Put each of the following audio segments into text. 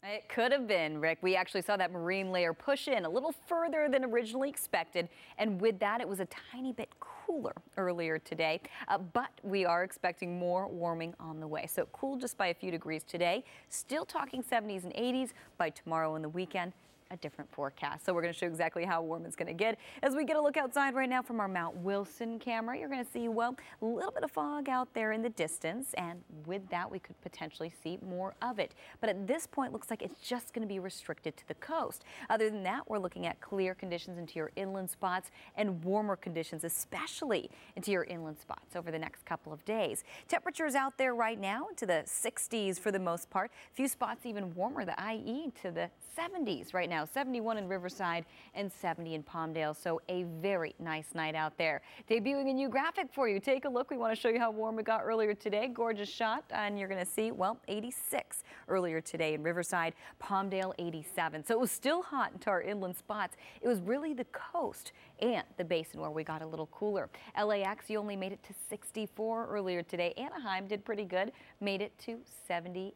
It could have been, Rick. We actually saw that marine layer push in a little further than originally expected. And with that, it was a tiny bit cooler earlier today. But we are expecting more warming on the way. So cool just by a few degrees today. Still talking 70s and 80s by tomorrow and the weekend. A different forecast. So we're going to show you exactly how warm it's going to get. As we get a look outside right now from our Mount Wilson camera, you're going to see, well, a little bit of fog out there in the distance. And with that, we could potentially see more of it. But at this point, looks like it's just going to be restricted to the coast. Other than that, we're looking at clear conditions into your inland spots and warmer conditions, especially into your inland spots over the next couple of days. Temperatures out there right now into the 60s for the most part. A few spots even warmer, the IE to the 70s right now. 71 in Riverside and 70 in Palmdale. So a very nice night out there. Debuting a new graphic for you. Take a look. We want to show you how warm it got earlier today. Gorgeous shot. And you're going to see, well, 86 earlier today in Riverside, Palmdale 87. So it was still hot into our inland spots. It was really the coast and the basin where we got a little cooler. LAX, you only made it to 64 earlier today. Anaheim did pretty good. Made it to 78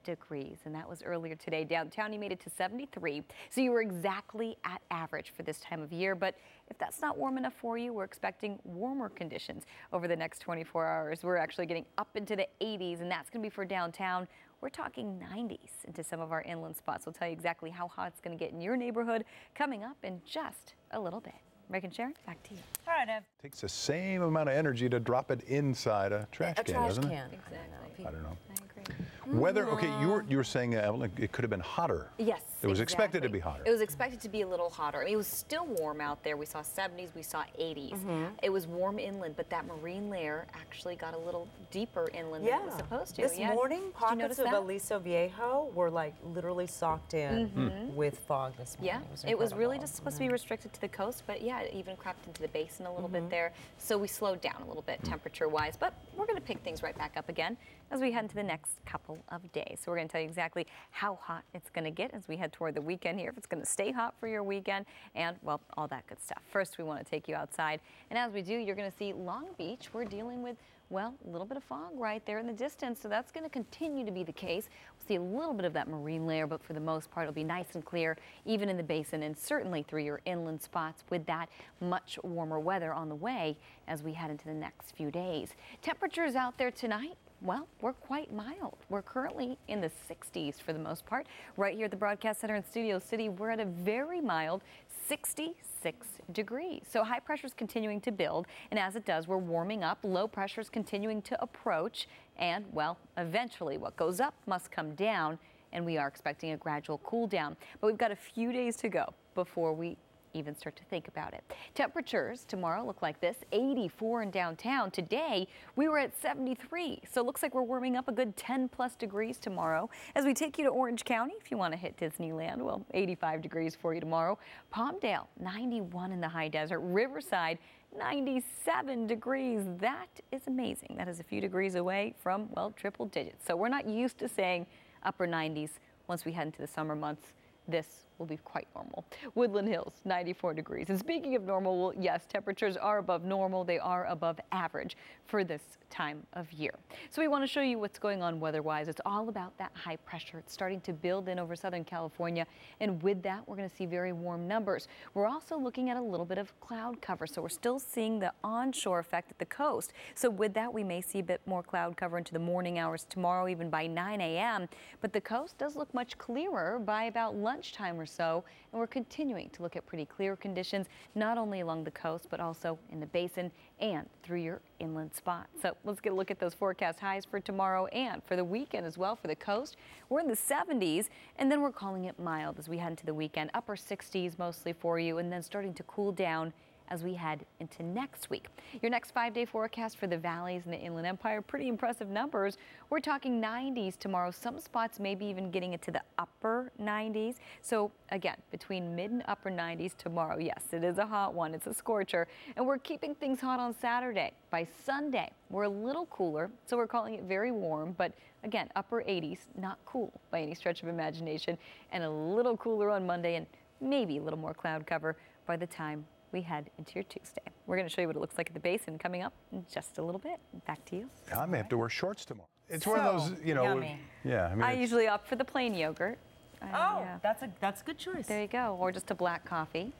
degrees, and that was earlier today. Downtown, you made it to 73, so you were exactly at average for this time of year. But if that's not warm enough for you, we're expecting warmer conditions over the next 24 hours. We're actually getting up into the 80s, and that's going to be for downtown. We're talking 90s into some of our inland spots. We'll tell you exactly how hot it's going to get in your neighborhood coming up in just a little bit. Rick and Sharon, back to you. All right, Ev. Takes the same amount of energy to drop it inside a trash can, doesn't it? Exactly. I don't know. I agree. Weather, okay, you were saying, Evelyn, it could have been hotter. Yes, it was expected to be hotter. It was expected to be a little hotter. I mean, it was still warm out there. We saw 70s, we saw 80s. It was warm inland, but that marine layer actually got a little deeper inland than it was supposed to. This morning, pockets of Aliso Viejo were like literally socked in with fog this morning. Yeah, it was really just supposed to be restricted to the coast, but yeah, it even crept into the basin a little bit there. So we slowed down a little bit temperature-wise, but we're going to pick things right back up again as we head into the next couple of days. So we're going to tell you exactly how hot it's going to get as we head toward the weekend here, if it's going to stay hot for your weekend, and, well, all that good stuff. First, we want to take you outside, and as we do, you're going to see Long Beach. We're dealing with, well, a little bit of fog right there in the distance, so that's going to continue to be the case. We'll see a little bit of that marine layer, but for the most part, it'll be nice and clear, even in the basin and certainly through your inland spots with that much warmer weather on the way as we head into the next few days. Temperatures out there tonight, well, we're quite mild. We're currently in the 60s for the most part. Right here at the Broadcast Center in Studio City, we're at a very mild 66 degrees. So high pressure is continuing to build, and as it does, we're warming up. Low pressure is continuing to approach, and, well, eventually what goes up must come down, and we are expecting a gradual cool down. But we've got a few days to go before we even start to think about it. Temperatures tomorrow look like this: 84 in downtown. Today we were at 73, so it looks like we're warming up a good 10 plus degrees tomorrow. As we take you to Orange County, if you want to hit Disneyland, well, 85 degrees for you tomorrow. Palmdale, 91 in the high desert. Riverside, 97 degrees. That is amazing. That is a few degrees away from, well, triple digits. So we're not used to saying upper 90s once we head into the summer months. This will be quite normal. Woodland Hills, 94 degrees. And speaking of normal, well, yes, temperatures are above normal. They are above average for this time of year. So we want to show you what's going on weather-wise. It's all about that high pressure. It's starting to build in over Southern California. And with that, we're going to see very warm numbers. We're also looking at a little bit of cloud cover. So we're still seeing the onshore effect at the coast. So with that, we may see a bit more cloud cover into the morning hours tomorrow, even by 9 a.m. But the coast does look much clearer by about lunchtime or so, and we're continuing to look at pretty clear conditions, not only along the coast, but also in the basin and through your inland spots. So let's get a look at those forecast highs for tomorrow and for the weekend as well. For the coast, we're in the 70s, and then we're calling it mild as we head into the weekend. Upper 60s mostly for you, and then starting to cool down as we head into next week. Your next 5-day forecast for the valleys and the Inland Empire, pretty impressive numbers. We're talking 90s tomorrow. Some spots maybe even getting it to the upper 90s. So again, between mid and upper 90s tomorrow. Yes, it is a hot one. It's a scorcher. And we're keeping things hot on Saturday. By Sunday, we're a little cooler, so we're calling it very warm. But again, upper 80s, not cool by any stretch of imagination. And a little cooler on Monday and maybe a little more cloud cover by the time we head into your Tuesday. We're going to show you what it looks like at the basin coming up in just a little bit. Back to you. I may have to wear shorts tomorrow. It's one of those, you know. Yummy. Yeah. I usually opt for the plain yogurt. Yeah. that's a good choice. There you go. Or just a black coffee.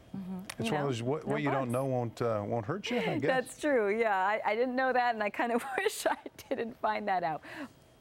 It's one of those, what you don't know won't hurt you, I guess. That's true, yeah. I didn't know that, and I kind of wish I didn't find that out.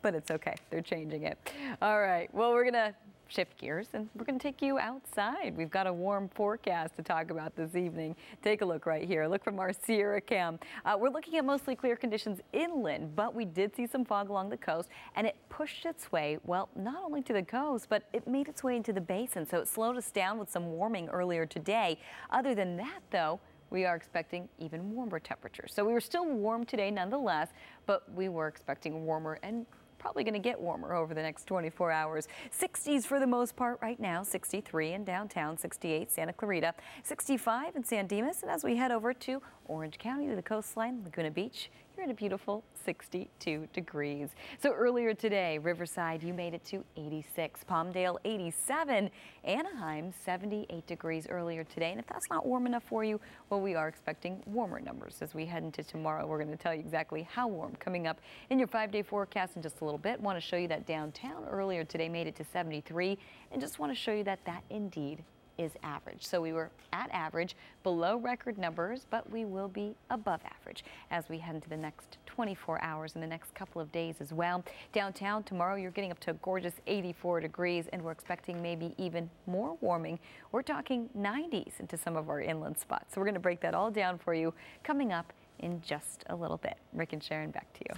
But it's okay. They're changing it. All right. Well, we're going to shift gears, and we're going to take you outside. We've got a warm forecast to talk about this evening. Take a look right here. Look from our Sierra cam. We're looking at mostly clear conditions inland, but we did see some fog along the coast, and it pushed its way, well, not only to the coast, but it made its way into the basin. So it slowed us down with some warming earlier today. Other than that, though, we are expecting even warmer temperatures. So we were still warm today nonetheless, but we were expecting warmer and probably going to get warmer over the next 24 hours. 60s for the most part right now, 63 in downtown, 68 Santa Clarita, 65 in San Dimas, and as we head over to Orange County to the coastline, Laguna Beach, you're at a beautiful 62 degrees. So earlier today, Riverside, you made it to 86, Palmdale 87, Anaheim 78 degrees earlier today. And if that's not warm enough for you, well, we are expecting warmer numbers as we head into tomorrow. We're going to tell you exactly how warm coming up in your 5-day forecast in just a little bit. Want to show you that downtown earlier today made it to 73, and just want to show you that indeed is average. So we were at average, below record numbers, but we will be above average as we head into the next 24 hours and the next couple of days as well. Downtown tomorrow, you're getting up to a gorgeous 84 degrees, and we're expecting maybe even more warming. We're talking 90s into some of our inland spots. So we're going to break that all down for you coming up in just a little bit. Rick and Sharon, back to you.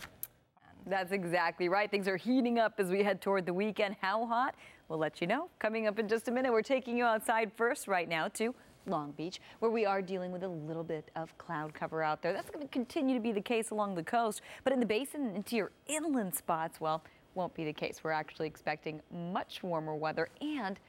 That's exactly right. Things are heating up as we head toward the weekend. How hot? We'll let you know. Coming up in just a minute, we're taking you outside first right now to Long Beach, where we are dealing with a little bit of cloud cover out there. That's going to continue to be the case along the coast, but in the basin into your inland spots, well, won't be the case. We're actually expecting much warmer weather and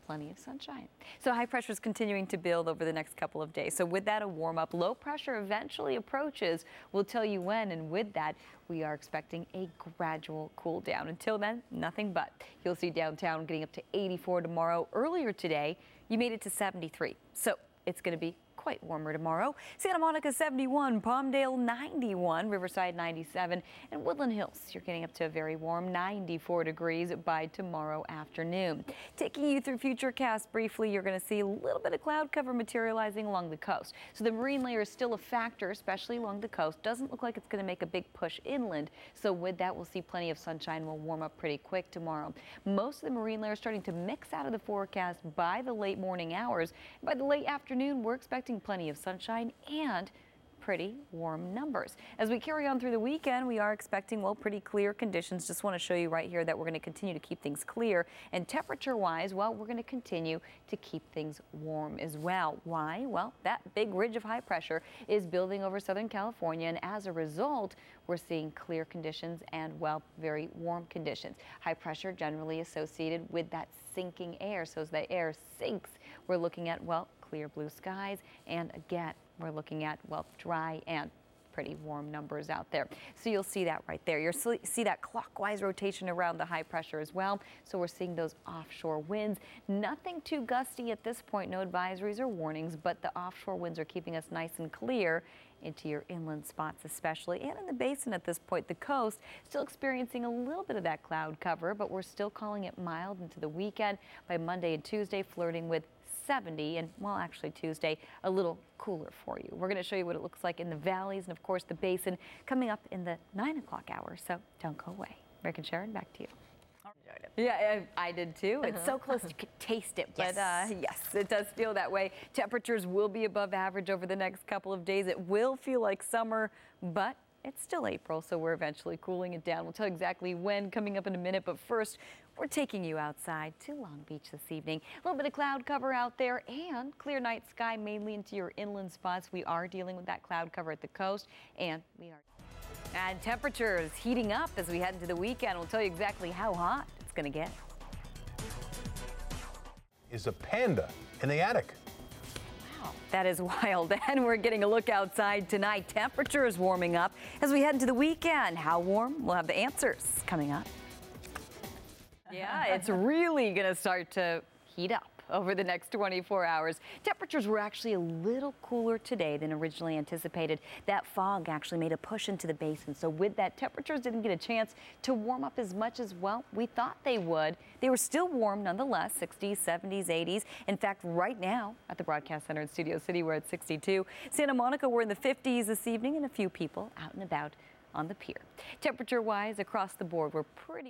plenty of sunshine. So high pressure is continuing to build over the next couple of days. So with that, a warm up, low pressure eventually approaches. We'll tell you when, and with that, we are expecting a gradual cool down. Until then, nothing but. You'll see downtown getting up to 84 tomorrow. Earlier today, you made it to 73. So it's going to be quite warmer tomorrow. Santa Monica 71, Palmdale 91, Riverside 97, and Woodland Hills, you're getting up to a very warm 94 degrees by tomorrow afternoon. Taking you through Futurecast briefly, you're going to see a little bit of cloud cover materializing along the coast. So the marine layer is still a factor, especially along the coast. Doesn't look like it's going to make a big push inland. So with that, we'll see plenty of sunshine. We'll warm up pretty quick tomorrow. Most of the marine layer is starting to mix out of the forecast by the late morning hours. By the late afternoon, we're expecting plenty of sunshine and pretty warm numbers. As we carry on through the weekend, we are expecting, well, pretty clear conditions. Just want to show you right here that we're going to continue to keep things clear. And temperature-wise, well, we're going to continue to keep things warm as well. Why? Well, that big ridge of high pressure is building over Southern California, and as a result, we're seeing clear conditions and, well, very warm conditions. High pressure generally associated with that sinking air. So as the air sinks, we're looking at, well, clear blue skies, and again, we're looking at, well, dry and pretty warm numbers out there. So you'll see that right there. You'll see that clockwise rotation around the high pressure as well. So we're seeing those offshore winds. Nothing too gusty at this point, no advisories or warnings, but the offshore winds are keeping us nice and clear into your inland spots especially, and in the basin at this point. The coast still experiencing a little bit of that cloud cover, but we're still calling it mild into the weekend. By Monday and Tuesday, flirting with 70, and well, actually Tuesday a little cooler for you. We're going to show you what it looks like in the valleys and of course the basin coming up in the 9 o'clock hour, so don't go away. Rick and Sharon, back to you. Yeah, I did too. It's so close you could taste it, but yes, it does feel that way. Temperatures will be above average over the next couple of days. It will feel like summer, but it's still April, so we're eventually cooling it down. We'll tell you exactly when coming up in a minute, but first, we're taking you outside to Long Beach this evening. A little bit of cloud cover out there and clear night sky mainly into your inland spots. We are dealing with that cloud cover at the coast, and temperatures heating up as we head into the weekend. We'll tell you exactly how hot it's going to get. Is a panda in the attic. That is wild, and we're getting a look outside tonight. Temperature is warming up as we head into the weekend. How warm? We'll have the answers coming up. Yeah, it's really going to start to heat up over the next 24 hours. Temperatures were actually a little cooler today than originally anticipated. That fog actually made a push into the basin. So with that, temperatures didn't get a chance to warm up as much as, well, we thought they would. They were still warm nonetheless, 60s, 70s, 80s. In fact, right now at the Broadcast Center in Studio City, we're at 62. Santa Monica, we're in the 50s this evening, and a few people out and about on the pier. Temperature-wise, across the board, we're pretty